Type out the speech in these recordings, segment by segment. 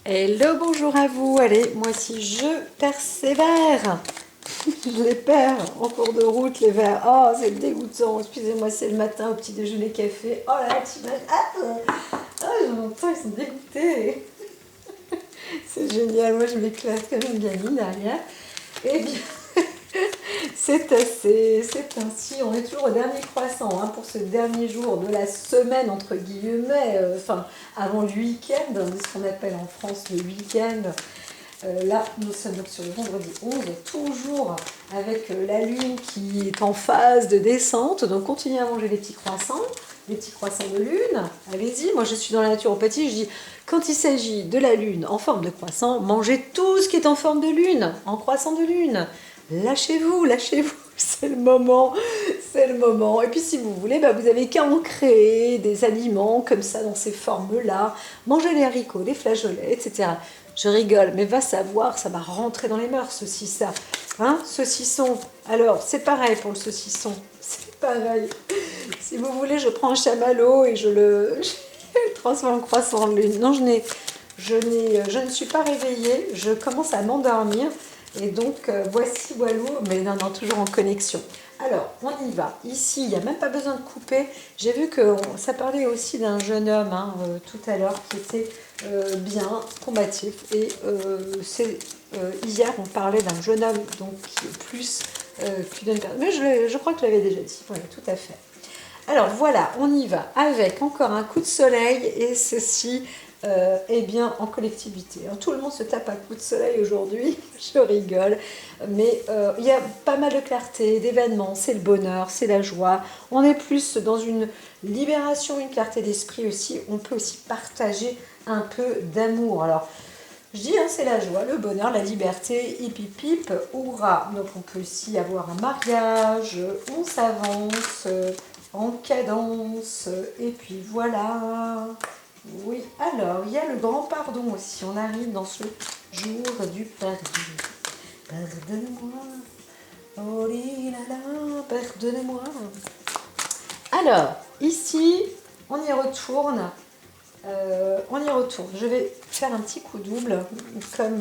Hello, bonjour à vous. Allez, moi aussi je persévère. Je les perds en cours de route, les verres. Oh, c'est dégoûtant. Excusez-moi, c'est le matin au petit déjeuner café. Oh là là, t'imagines. J'entends, ils sont dégoûtés. C'est génial. Moi, je m'éclate comme une gamine derrière. Eh bien, c'est ainsi. On est toujours au dernier croissant hein, pour ce dernier jour de la semaine, entre guillemets. Enfin, avant le week-end, ce qu'on appelle en France le week-end. Là, nous sommes donc sur le vendredi 11, toujours avec la lune qui est en phase de descente. Donc, continuez à manger les petits croissants de lune. Allez-y, moi je suis dans la naturopathie, je dis, quand il s'agit de la lune en forme de croissant, mangez tout ce qui est en forme de lune, en croissant de lune. Lâchez-vous, lâchez-vous, c'est le moment, c'est le moment. Et puis si vous voulez, vous avez qu'à en créer des aliments comme ça dans ces formes-là. Mangez les haricots, les flageolets, etc. Je rigole, mais va savoir, ça va rentrer dans les mœurs, ceci, ça. Hein, saucisson. Alors, c'est pareil pour le saucisson. C'est pareil. Si vous voulez, je prends un chamallow et je le transforme en croissant de lune. Non, je ne suis pas réveillée. Je commence à m'endormir. Et donc, voici Walou, mais non, non, toujours en connexion. Alors, on y va. Ici, il n'y a même pas besoin de couper. J'ai vu que ça parlait aussi d'un jeune homme hein, tout à l'heure qui était bien combatif. Et hier, on parlait d'un jeune homme donc, qui est plus qu'une personne. Mais je crois que je l'avais déjà dit. Voilà, tout à fait. Alors voilà, on y va avec encore un coup de soleil et ceci est bien en collectivité. Alors, tout le monde se tape un coup de soleil aujourd'hui, je rigole, mais il y a pas mal de clarté, d'événements, c'est le bonheur, c'est la joie. On est plus dans une libération, une clarté d'esprit aussi. On peut aussi partager un peu d'amour. Alors, je dis, hein, c'est la joie, le bonheur, la liberté, hip hip hip, hurrah. Donc on peut aussi avoir un mariage, on s'avance en cadence, et puis voilà. Oui, alors il y a le grand pardon aussi, on arrive dans ce jour du pardon. Pardonnez-moi, oh là là, pardonnez-moi. Alors, ici, on y retourne. On y retourne. Je vais faire un petit coup double, comme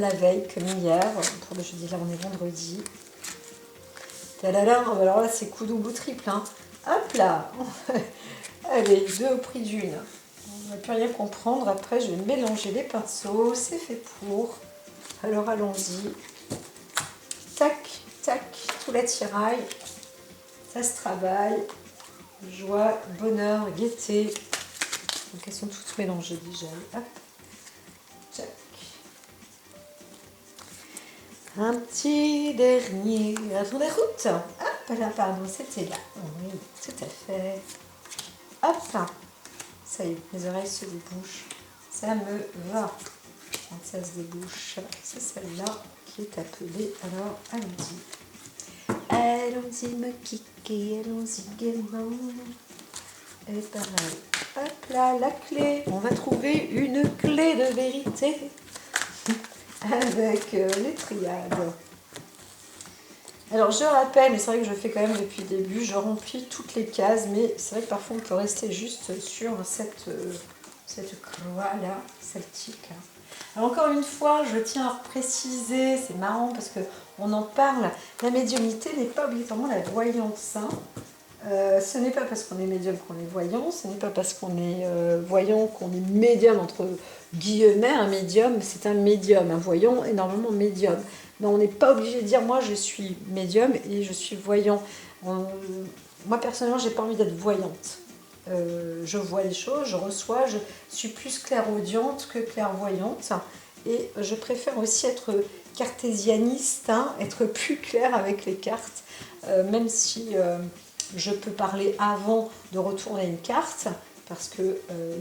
la veille, comme hier. Pour le jeudi, là, on est vendredi. Tadadam. Alors là, c'est coup double ou triple. Hein. Hop là. Allez, deux au prix d'une. On ne va plus rien comprendre. Après, je vais mélanger les pinceaux. C'est fait pour. Alors, allons-y. Tac, tac. Tout l'attirail. Ça se travaille. Joie, bonheur, gaieté. Donc elles sont toutes mélangées déjà. Hop, tac. Un petit dernier avant la route. Hop là, pardon, c'était là. Oui, tout à fait. Hop, ça y est, mes oreilles se débouchent. Ça me va. Quand ça se débouche, c'est celle-là qui est appelée. Alors, allons-y. Allons-y me kicker, allons-y gaiement. Et pareil. Hop là, la clé. On va trouver une clé de vérité avec les triades. Alors je rappelle, mais c'est vrai que je fais quand même depuis le début, je remplis toutes les cases, mais c'est vrai que parfois on peut rester juste sur cette croix-là, celtique. Alors encore une fois, je tiens à préciser, c'est marrant parce qu'on en parle, la médiumnité n'est pas obligatoirement la voyance. Hein. Ce n'est pas parce qu'on est médium qu'on est voyant, ce n'est pas parce qu'on est voyant qu'on est médium, entre guillemets. Un médium, c'est un médium, un voyant est normalement médium. Mais on n'est pas obligé de dire moi je suis médium et je suis voyant. Moi personnellement, j'ai pas envie d'être voyante. Je vois les choses, je reçois, je suis plus clairaudiente que clairvoyante. Et je préfère aussi être cartésianiste, hein, être plus claire avec les cartes, même si je peux parler avant de retourner une carte, parce qu'il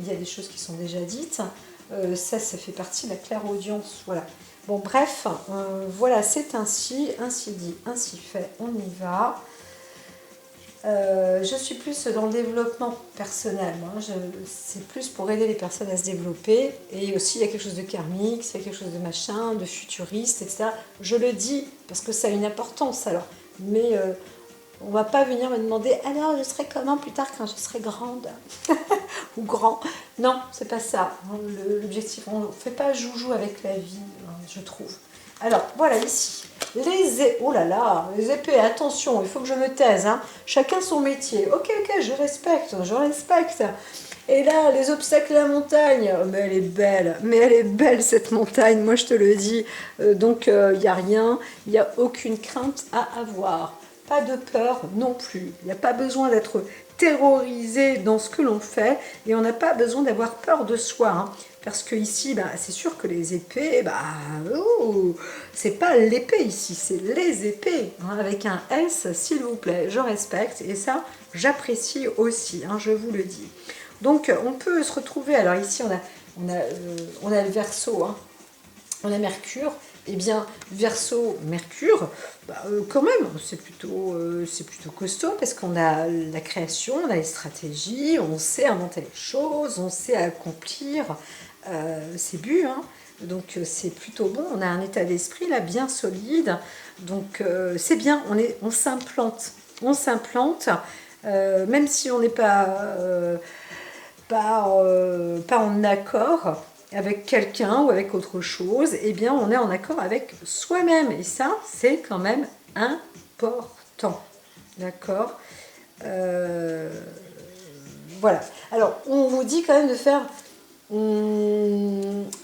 y a des choses qui sont déjà dites. Ça fait partie de la clairaudience. Voilà. Bon, bref, voilà, c'est ainsi dit, ainsi fait, on y va. Je suis plus dans le développement personnel. Hein. C'est plus pour aider les personnes à se développer. Et aussi, il y a quelque chose de karmique, il y a quelque chose de machin, de futuriste, etc. Je le dis parce que ça a une importance alors. Mais On va pas venir me demander alors je serai comment plus tard quand je serai grande ou grand. Non, c'est pas ça. L'objectif, on ne fait pas joujou avec la vie, je trouve. Alors voilà ici, oh là là, les épées, attention, il faut que je me taise, hein. Chacun son métier. Ok, je respecte, je respecte. Et là, les obstacles à la montagne, mais elle est belle cette montagne, moi je te le dis. Donc il n'y a rien, il n'y a aucune crainte à avoir. Pas de peur non plus. Il n'y a pas besoin d'être terrorisé dans ce que l'on fait et on n'a pas besoin d'avoir peur de soi. Hein. Parce que ici, bah, c'est sûr que les épées, c'est pas l'épée ici, c'est les épées. Hein, avec un S, s'il vous plaît, je respecte et ça, j'apprécie aussi, hein, je vous le dis. Donc, on peut se retrouver, alors ici, on a le Verseau, hein, on a Mercure. Eh bien, Verseau, Mercure, quand même, c'est plutôt costaud parce qu'on a la création, on a les stratégies, on sait inventer les choses, on sait accomplir ses buts. Hein. Donc, c'est plutôt bon. On a un état d'esprit là bien solide. Donc, c'est bien, on s'implante. On s'implante, même si on n'est pas en accord avec quelqu'un ou avec autre chose, eh bien on est en accord avec soi-même. Et ça, c'est quand même important. D'accord Voilà. Alors, on vous dit quand même de faire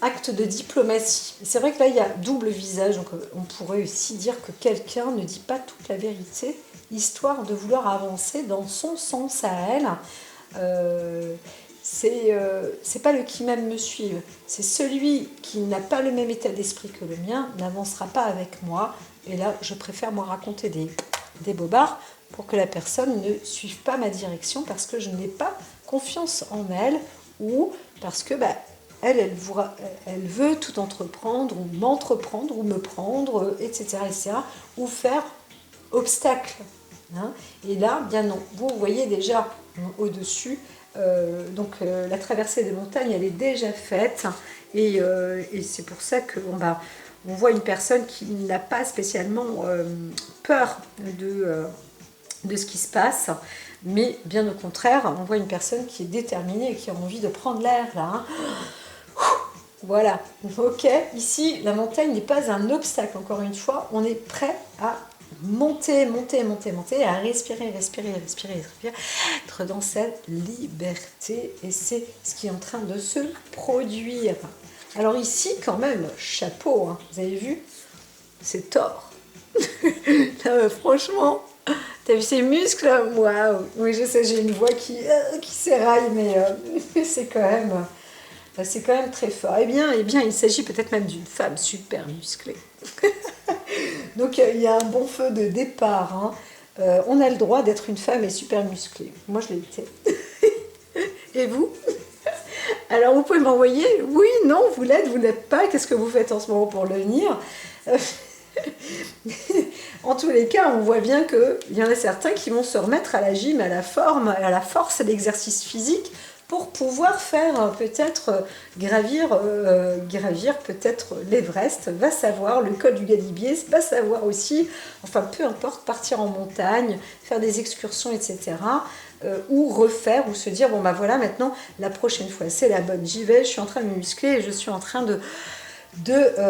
acte de diplomatie. C'est vrai que là, il y a double visage. Donc, on pourrait aussi dire que quelqu'un ne dit pas toute la vérité, histoire de vouloir avancer dans son sens à elle. C'est pas le qui m'aime me suive, c'est celui qui n'a pas le même état d'esprit que le mien n'avancera pas avec moi. Et là, je préfère moi raconter des bobards pour que la personne ne suive pas ma direction parce que je n'ai pas confiance en elle ou parce que elle veut tout entreprendre ou m'entreprendre ou me prendre, etc., ou faire obstacle. Hein. Et là, bien non, vous voyez déjà au-dessus. La traversée des montagnes, elle est déjà faite et c'est pour ça on voit une personne qui n'a pas spécialement peur de ce qui se passe, mais bien au contraire, on voit une personne qui est déterminée et qui a envie de prendre l'air là. Hein. Voilà, ok, ici la montagne n'est pas un obstacle, encore une fois, on est prêt à monter, à respirer, être dans cette liberté et c'est ce qui est en train de se produire. Alors ici, quand même, chapeau, hein, vous avez vu, c'est Thor. Franchement, t'as vu ses muscles? Waouh. Oui, je sais, j'ai une voix qui s'éraille, mais c'est quand même très fort. Eh bien, il s'agit peut-être même d'une femme super musclée. Donc, il y a un bon feu de départ. Hein. On a le droit d'être une femme et super musclée. Moi, je l'ai été. Et vous? Alors, vous pouvez m'envoyer oui, non, vous l'êtes pas. Qu'est-ce que vous faites en ce moment pour le venir? En tous les cas, on voit bien qu'il y en a certains qui vont se remettre à la gym, à la forme, à la force, à l'exercice physique pour pouvoir faire peut-être gravir peut-être l'Everest, va savoir, le col du Galibier, va savoir aussi, enfin peu importe, partir en montagne, faire des excursions, etc. Ou refaire, ou se dire, bon voilà, maintenant, la prochaine fois, c'est la bonne, j'y vais, je suis en train de me muscler et je suis en train de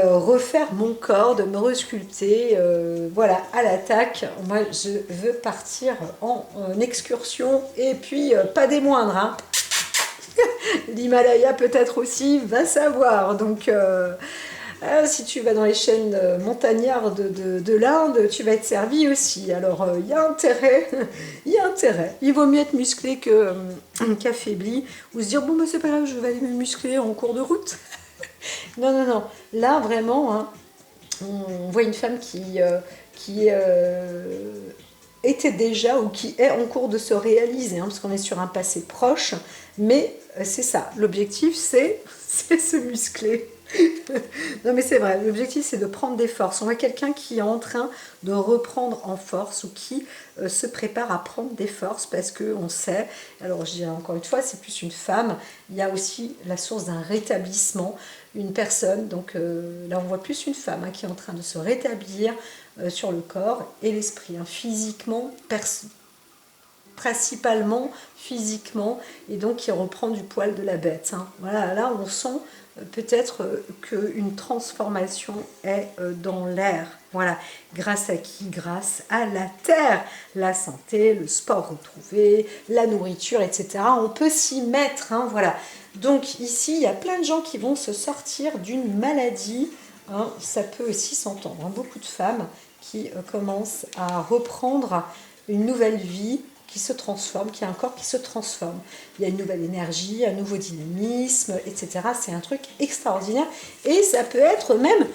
refaire mon corps, de me resculpter, voilà, à l'attaque. Moi, je veux partir en excursion et puis pas des moindres, hein. L'Himalaya peut-être aussi, va savoir. Donc, si tu vas dans les chaînes montagnardes de l'Inde, tu vas être servi aussi. Alors, il y a intérêt, Il vaut mieux être musclé qu'affaibli, ou se dire, bon, c'est pas grave, je vais aller me muscler en cours de route. Non. Là, vraiment, hein, on voit une femme qui était déjà ou qui est en cours de se réaliser, hein, parce qu'on est sur un passé proche, mais c'est ça, l'objectif c'est se muscler. Non mais c'est vrai, l'objectif c'est de prendre des forces. On voit quelqu'un qui est en train de reprendre en force ou qui se prépare à prendre des forces parce qu'on sait, alors je dirais encore une fois, c'est plus une femme, il y a aussi la source d'un rétablissement, une personne, donc là on voit plus une femme qui est en train de se rétablir sur le corps et l'esprit, physiquement, principalement physiquement, et donc qui reprend du poil de la bête. Voilà, là on sent peut-être qu'une transformation est dans l'air. Voilà, grâce à qui? Grâce à la terre, la santé, le sport retrouvé, la nourriture, etc. On peut s'y mettre, voilà. Donc ici, il y a plein de gens qui vont se sortir d'une maladie, ça peut aussi s'entendre. Beaucoup de femmes qui commencent à reprendre une nouvelle vie, qui se transforme, qui a un corps qui se transforme. Il y a une nouvelle énergie, un nouveau dynamisme, etc. C'est un truc extraordinaire et ça peut être même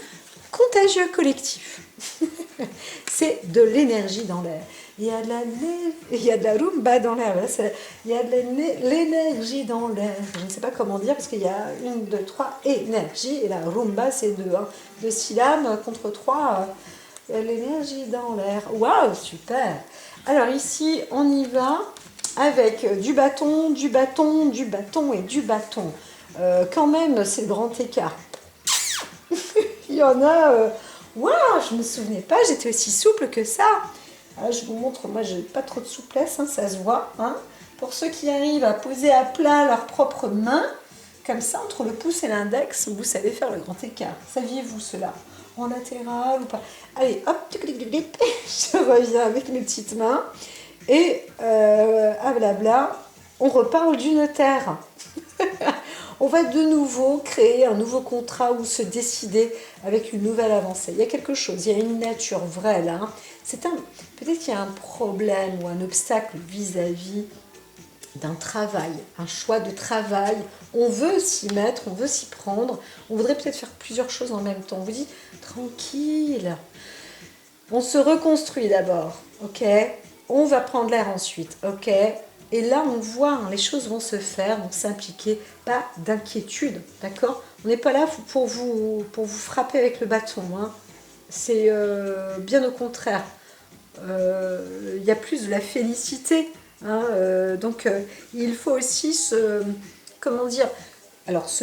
contagieux collectif. C'est de l'énergie dans l'air. Il y a de la rumba dans l'air. Il y a de l'énergie dans l'air. Je ne sais pas comment dire parce qu'il y a 1, 2, 3 énergie et la rumba c'est 2 syllabes contre 3. Il y a de l'énergie dans l'air. Waouh, super! Alors ici, on y va avec du bâton, du bâton, du bâton et du bâton. Quand même, c'est le grand écart. Il y en a... Waouh, je ne me souvenais pas, j'étais aussi souple que ça. Alors, je vous montre, moi, j'ai pas trop de souplesse, ça se voit. Pour ceux qui arrivent à poser à plat leurs propres mains, comme ça, entre le pouce et l'index, vous savez faire le grand écart. Saviez-vous cela? En latéral ou pas? Allez, hop, je reviens avec mes petites mains. Et à blabla, on reparle d'une terre. On va de nouveau créer un nouveau contrat ou se décider avec une nouvelle avancée. Il y a quelque chose, il y a une nature vraie là. Peut-être qu'il y a un problème ou un obstacle vis-à-vis d'un travail, un choix de travail. On veut s'y mettre, on veut s'y prendre. On voudrait peut-être faire plusieurs choses en même temps. On vous dit, tranquille. On se reconstruit d'abord, ok? On va prendre l'air ensuite, ok? Et là, on voit, les choses vont se faire, vont s'impliquer, pas d'inquiétude, d'accord? On n'est pas là pour vous frapper avec le bâton, C'est bien au contraire. Il y a plus de la félicité, donc il faut aussi se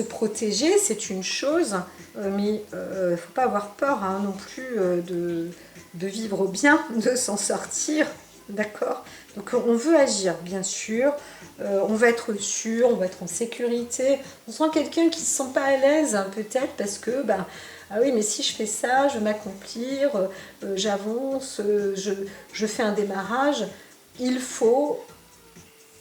protéger, c'est une chose, mais il ne faut pas avoir peur non plus de vivre bien, de s'en sortir, d'accord? Donc on veut agir, bien sûr, on va être sûr, on va être en sécurité. On sent quelqu'un qui ne se sent pas à l'aise, peut-être, parce que, ah oui, mais si je fais ça, je vais m'accomplir, j'avance, je fais un démarrage.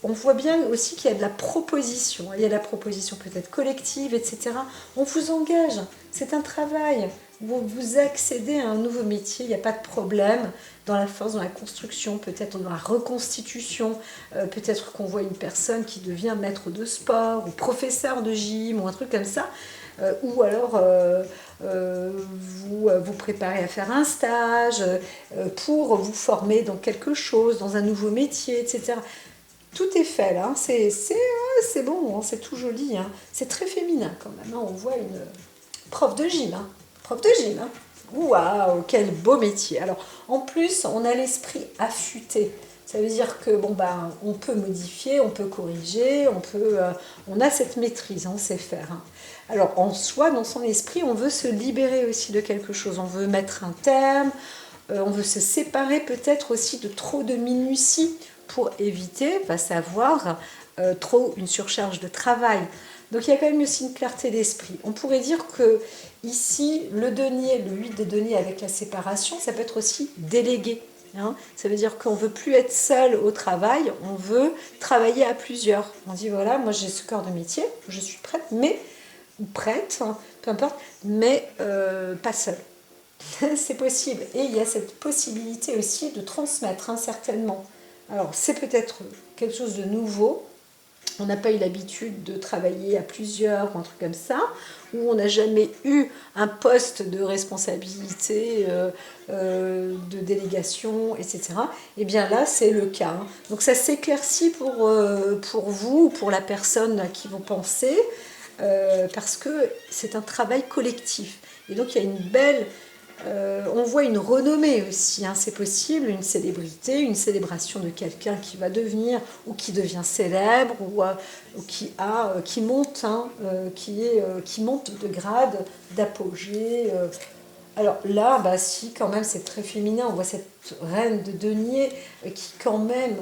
On voit bien aussi qu'il y a de la proposition. Il y a de la proposition peut-être collective, etc. On vous engage, c'est un travail. Vous accédez à un nouveau métier, il n'y a pas de problème. Dans la force, dans la construction, peut-être dans la reconstitution, peut-être qu'on voit une personne qui devient maître de sport ou professeur de gym ou un truc comme ça. Ou alors vous préparez à faire un stage pour vous former dans quelque chose, dans un nouveau métier, etc. Tout est fait là, c'est bon, c'est tout joli, c'est très féminin quand même. On voit une prof de gym, Waouh, quel beau métier. Alors en plus, on a l'esprit affûté. Ça veut dire que on peut modifier, on peut corriger, on a cette maîtrise, on sait faire. Alors en soi, dans son esprit, on veut se libérer aussi de quelque chose, on veut mettre un terme, on veut se séparer peut-être aussi de trop de minutie pour éviter, trop une surcharge de travail. Donc il y a quand même aussi une clarté d'esprit. On pourrait dire que ici, le 8 de denier avec la séparation, ça peut être aussi délégué. Ça veut dire qu'on ne veut plus être seul au travail, on veut travailler à plusieurs. On dit voilà, moi j'ai ce corps de métier, je suis prête, peu importe, mais pas seule. C'est possible. Et il y a cette possibilité aussi de transmettre, certainement. Alors c'est peut-être quelque chose de nouveau. On n'a pas eu l'habitude de travailler à plusieurs ou un truc comme ça, où on n'a jamais eu un poste de responsabilité, de délégation, etc. Et bien là, c'est le cas. Donc ça s'éclaircit pour vous, pour la personne à qui vous pensez, parce que c'est un travail collectif. Et donc il y a une belle On voit une renommée aussi, hein, c'est possible, une célébrité, une célébration de quelqu'un qui va devenir ou qui devient célèbre ou qui monte, hein, qui monte de grade, d'apogée. Alors là, bah, si quand même c'est très féminin, on voit cette reine de denier qui quand même,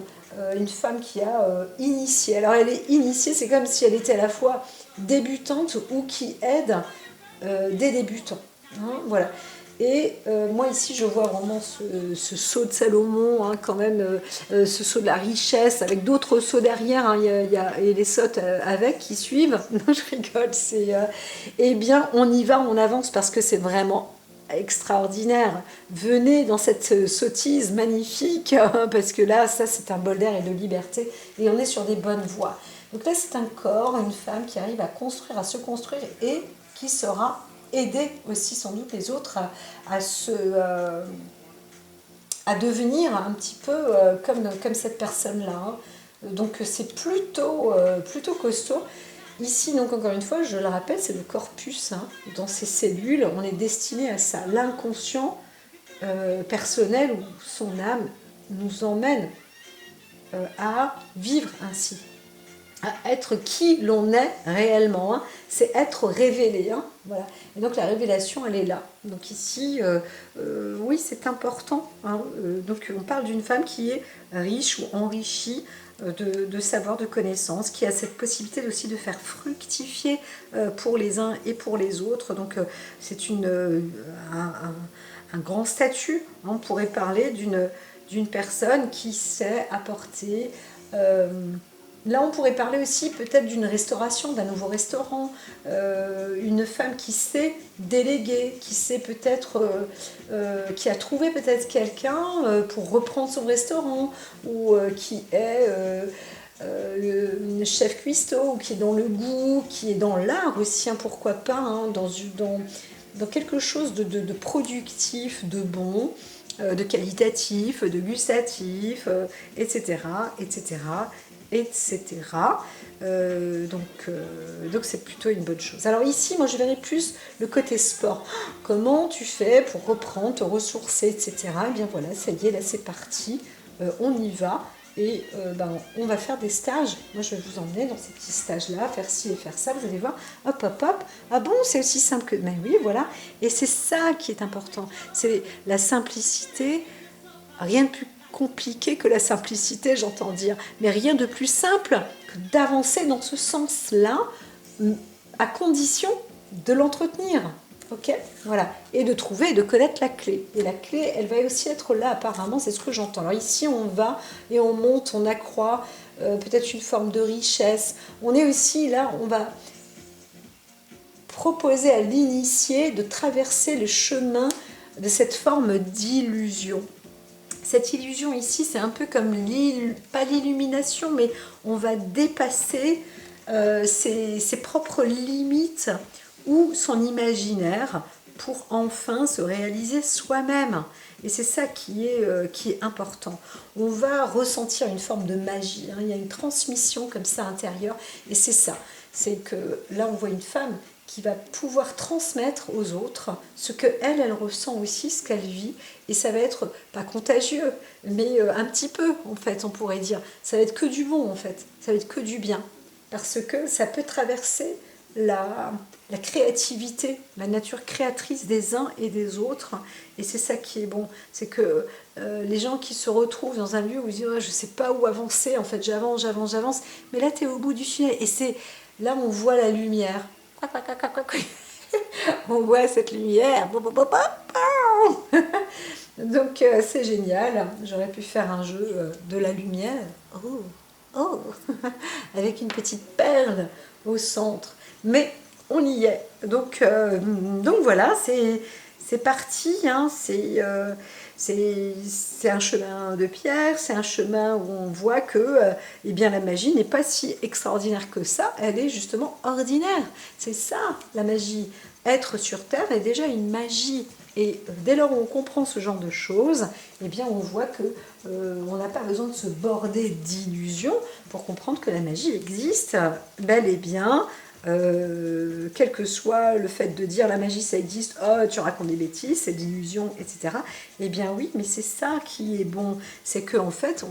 une femme qui a initié. Alors elle est initiée, c'est comme si elle était à la fois débutante ou qui aide des débutants. Hein, voilà. Et moi ici je vois vraiment ce sceau de Salomon, hein, quand même, ce sceau de la richesse, avec d'autres sceaux derrière, hein, et les sceaux avec qui suivent. Non, je rigole, eh bien on y va, on avance parce que c'est vraiment extraordinaire. Venez dans cette sottise magnifique, hein, parce que là, ça c'est un bol d'air et de liberté, et on est sur des bonnes voies. Donc là c'est un corps, une femme qui arrive à construire, à se construire, et qui sera aider aussi sans doute les autres à devenir un petit peu comme cette personne-là. Hein. Donc c'est plutôt costaud. Ici, donc encore une fois, je le rappelle, c'est le corpus. Hein. Dans ces cellules, on est destiné à ça. L'inconscient personnel ou son âme nous emmène à vivre ainsi, à être qui l'on est réellement, hein. C'est être révélé, hein. Voilà. Et donc la révélation, elle est là. Donc ici, oui, c'est important, hein. Donc on parle d'une femme qui est riche ou enrichie de savoir, de connaissances, qui a cette possibilité aussi de faire fructifier pour les uns et pour les autres. Donc c'est un grand statut. On pourrait parler d'une personne qui sait apporter... Là, on pourrait parler aussi peut-être d'une restauration, d'un nouveau restaurant, une femme qui sait déléguer, qui sait peut-être, qui a trouvé peut-être quelqu'un pour reprendre son restaurant, ou qui est une chef cuistot, ou qui est dans le goût, qui est dans l'art aussi, hein, pourquoi pas, hein, dans quelque chose de productif, de bon, de qualitatif, de gustatif, etc., etc., etc. Donc c'est plutôt une bonne chose. Alors ici, moi je verrais plus le côté sport. Comment tu fais pour reprendre, te ressourcer, etc. Et bien voilà, ça y est, là c'est parti, on y va. Et on va faire des stages. Moi je vais vous emmener dans ces petits stages-là, faire ci et faire ça, vous allez voir, hop, hop, hop. Ah bon, c'est aussi simple que... Mais oui, voilà. Et c'est ça qui est important. C'est la simplicité, rien de plus compliqué que la simplicité, j'entends dire, mais rien de plus simple que d'avancer dans ce sens-là, à condition de l'entretenir. Ok, voilà, et de trouver et de connaître la clé. Et la clé, elle va aussi être là apparemment, c'est ce que j'entends. Alors ici, on va et on monte, on accroît peut-être une forme de richesse. On est aussi là, on va proposer à l'initié de traverser le chemin de cette forme d'illusion. Cette illusion ici, c'est un peu comme, pas l'illumination, mais on va dépasser ses propres limites ou son imaginaire pour enfin se réaliser soi-même. Et c'est ça qui est important. On va ressentir une forme de magie, hein. Il y a une transmission comme ça intérieure, et c'est ça. C'est que là, on voit une femme qui va pouvoir transmettre aux autres ce qu'elle ressent aussi, ce qu'elle vit, et ça va être pas contagieux, mais un petit peu, en fait, on pourrait dire. Ça va être que du bon, en fait, ça va être que du bien, parce que ça peut traverser la créativité, la nature créatrice des uns et des autres, et c'est ça qui est bon, c'est que les gens qui se retrouvent dans un lieu où ils disent oh, je sais pas où avancer, en fait j'avance, mais là tu es au bout du tunnel, et c'est là on voit la lumière. On voit cette lumière. Donc c'est génial. J'aurais pu faire un jeu de la lumière. Oh, oh, avec une petite perle au centre. Mais on y est. Donc voilà, c'est parti. Hein. C'est un chemin de pierre, c'est un chemin où on voit que eh bien, la magie n'est pas si extraordinaire que ça, elle est justement ordinaire. C'est ça la magie. Être sur Terre est déjà une magie. Et dès lors où on comprend ce genre de choses, eh bien, on voit que on n'a pas besoin de se border d'illusions pour comprendre que la magie existe bel et bien quel que soit le fait de dire la magie ça existe, oh tu racontes des bêtises, c'est de l'illusion, etc. Eh bien oui, mais c'est ça qui est bon, c'est qu'en fait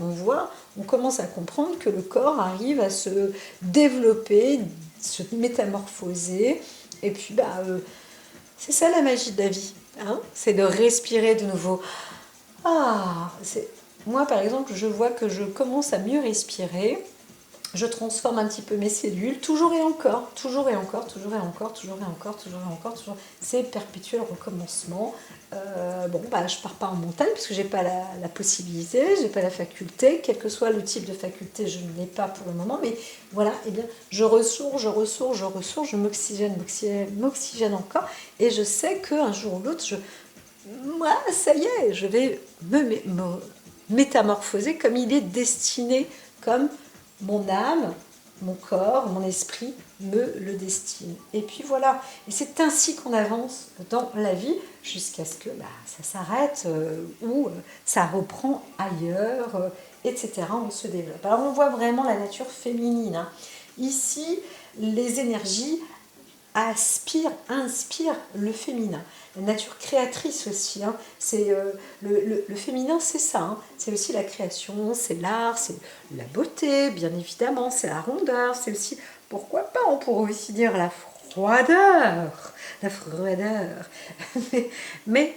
on commence à comprendre que le corps arrive à se développer, se métamorphoser, et puis c'est ça la magie de la vie, hein, c'est de respirer de nouveau. Moi par exemple, je vois que je commence à mieux respirer. Je transforme un petit peu mes cellules, toujours et encore, toujours et encore, toujours et encore, toujours et encore, toujours et encore, toujours. C'est perpétuel recommencement. Je pars pas en montagne parce que j'ai pas la possibilité, j'ai pas la faculté, quel que soit le type de faculté, je ne l'ai pas pour le moment, mais voilà, eh bien, je ressource, je m'oxygène encore, et je sais qu'un jour ou l'autre, moi, ça y est, je vais me métamorphoser comme il est destiné, comme mon âme, mon corps, mon esprit me le destine. Et puis voilà, et c'est ainsi qu'on avance dans la vie jusqu'à ce que ça s'arrête ou ça reprend ailleurs, etc. On se développe. Alors on voit vraiment la nature féminine, hein. Ici, les énergies inspirent le féminin. La nature créatrice aussi, hein. C'est le féminin, c'est ça, hein. C'est aussi la création, c'est l'art, c'est la beauté, bien évidemment, c'est la rondeur, c'est aussi, pourquoi pas, on pourrait aussi dire la froideur, mais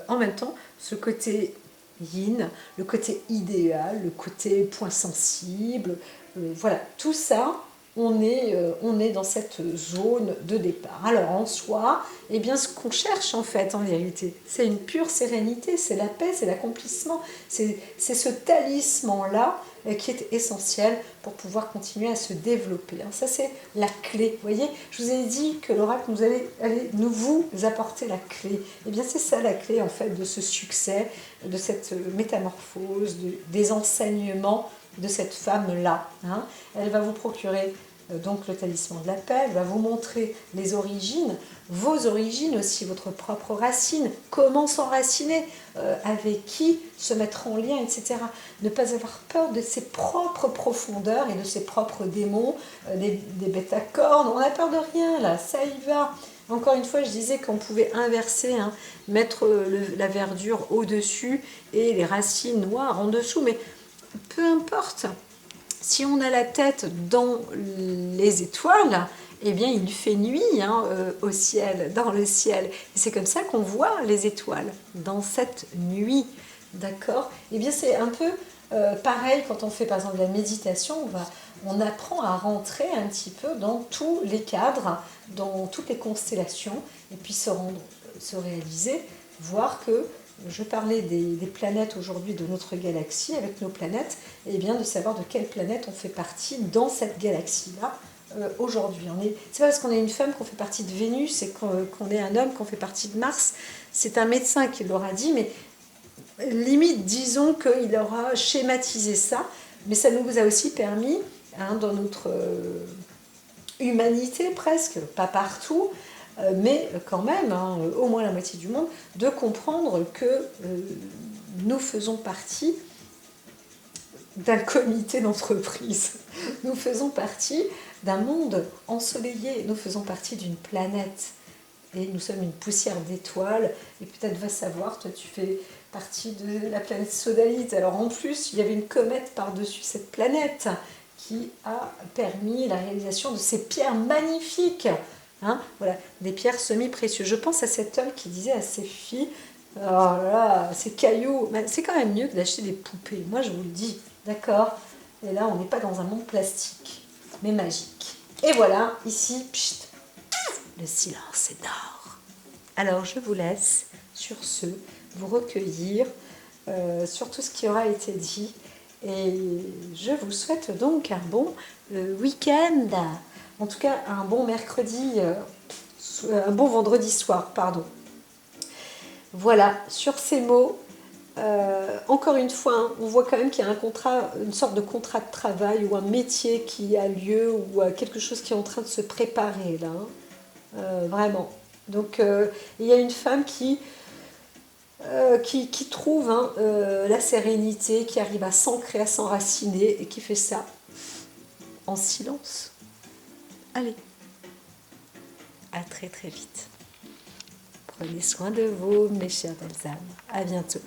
en même temps, ce côté yin, le côté idéal, le côté point sensible, voilà, tout ça, on est dans cette zone de départ. Alors en soi, eh bien, ce qu'on cherche en fait, en vérité, c'est une pure sérénité, c'est la paix, c'est l'accomplissement, c'est ce talisman-là qui est essentiel pour pouvoir continuer à se développer. Ça, c'est la clé. Vous voyez, je vous ai dit que l'oracle nous allait vous apporter la clé. Eh bien, c'est ça la clé en fait de ce succès, de cette métamorphose, des enseignements de cette femme-là, hein. Elle va vous procurer donc le talisman de la paix, elle va vous montrer les origines, vos origines aussi, votre propre racine, comment s'enraciner, avec qui se mettre en lien, etc. Ne pas avoir peur de ses propres profondeurs et de ses propres démons, des bêtes à cornes, on n'a peur de rien là, ça y va. Encore une fois, je disais qu'on pouvait inverser, hein, mettre la verdure au-dessus et les racines noires en dessous, mais peu importe, si on a la tête dans les étoiles, eh bien il fait nuit, hein, au ciel, dans le ciel. Et c'est comme ça qu'on voit les étoiles, dans cette nuit, d'accord? Eh bien c'est un peu pareil quand on fait par exemple de la méditation, on apprend à rentrer un petit peu dans tous les cadres, dans toutes les constellations, et puis se réaliser, voir que je parlais des planètes aujourd'hui de notre galaxie, avec nos planètes, et bien de savoir de quelle planète on fait partie dans cette galaxie-là aujourd'hui. C'est pas parce qu'on est une femme qu'on fait partie de Vénus et qu'on est un homme qu'on fait partie de Mars. C'est un médecin qui l'aura dit, mais limite, disons qu'il aura schématisé ça, mais ça nous a aussi permis, hein, dans notre humanité presque, pas partout, mais quand même, hein, au moins la moitié du monde, de comprendre que nous faisons partie d'un comité d'entreprise. Nous faisons partie d'un monde ensoleillé, nous faisons partie d'une planète. Et nous sommes une poussière d'étoiles, et peut-être va savoir, toi tu fais partie de la planète Sodalite. Alors en plus, il y avait une comète par-dessus cette planète qui a permis la réalisation de ces pierres magnifiques. Hein, voilà, des pierres semi-précieuses. Je pense à cet homme qui disait à ses filles, oh là, ces cailloux, c'est quand même mieux que d'acheter des poupées. Moi, je vous le dis, d'accord? Et là, on n'est pas dans un monde plastique, mais magique. Et voilà, ici, pchit, le silence est d'or. Alors, je vous laisse, sur ce, vous recueillir sur tout ce qui aura été dit. Et je vous souhaite donc un bon week-end. En tout cas, un bon mercredi, un bon vendredi soir, pardon. Voilà, sur ces mots, encore une fois, hein, on voit quand même qu'il y a un contrat, une sorte de contrat de travail ou un métier qui a lieu ou quelque chose qui est en train de se préparer là, hein, vraiment. Donc, il y a une femme qui trouve, hein, la sérénité, qui arrive à s'ancrer, à s'enraciner et qui fait ça en silence. Allez, à très très vite. Prenez soin de vous, mes chères belles âmes. À bientôt.